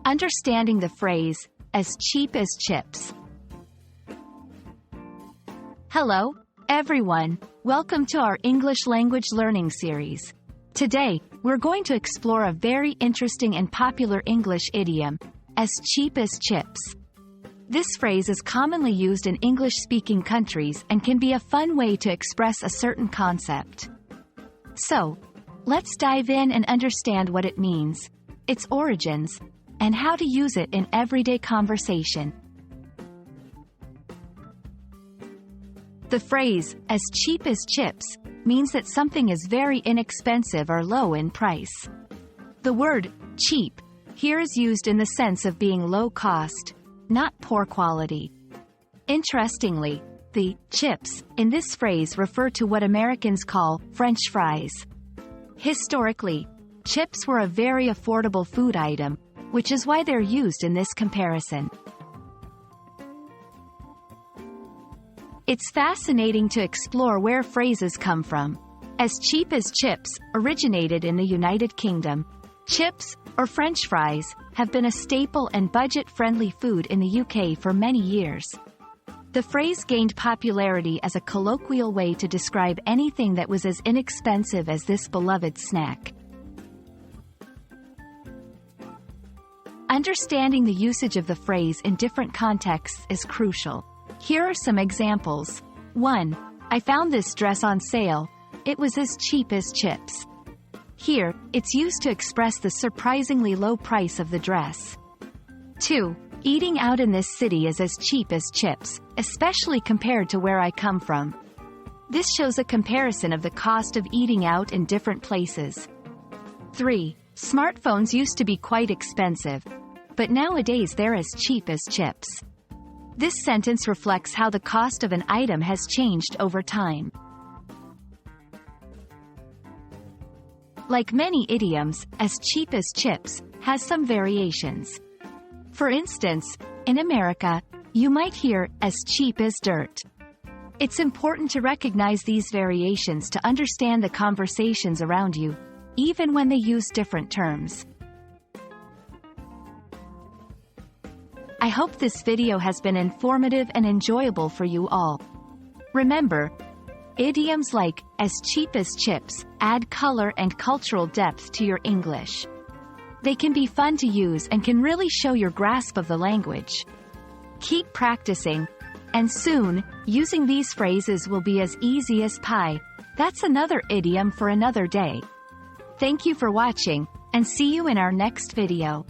Understanding the phrase, as cheap as chips. Hello, everyone. Welcome to our English language learning series. Today, we're going to explore a very interesting and popular English idiom, as cheap as chips. This phrase is commonly used in English-speaking countries and can be a fun way to express a certain concept. So, let's dive in and understand what it means, its origins, and how to use it in everyday conversation. The phrase, as cheap as chips, means that something is very inexpensive or low in price. The word, cheap, here is used in the sense of being low cost, not poor quality. Interestingly, the chips in this phrase refer to what Americans call French fries. Historically, chips were a very affordable food item, which is why they're used in this comparison. It's fascinating to explore where phrases come from. As cheap as chips originated in the United Kingdom. Chips, or French fries, have been a staple and budget-friendly food in the UK for many years. The phrase gained popularity as a colloquial way to describe anything that was as inexpensive as this beloved snack. Understanding the usage of the phrase in different contexts is crucial. Here are some examples. 1. I found this dress on sale. It was as cheap as chips. Here, it's used to express the surprisingly low price of the dress. 2. Eating out in this city is as cheap as chips, especially compared to where I come from. This shows a comparison of the cost of eating out in different places. 3. Smartphones used to be quite expensive, but nowadays they're as cheap as chips. This sentence reflects how the cost of an item has changed over time. Like many idioms, as cheap as chips has some variations. For instance, in America, you might hear as cheap as dirt. It's important to recognize these variations to understand the conversations around you, even when they use different terms. I hope this video has been informative and enjoyable for you all. Remember, idioms like, as cheap as chips, add color and cultural depth to your English. They can be fun to use and can really show your grasp of the language. Keep practicing, and soon, using these phrases will be as easy as pie. That's another idiom for another day. Thank you for watching, and see you in our next video.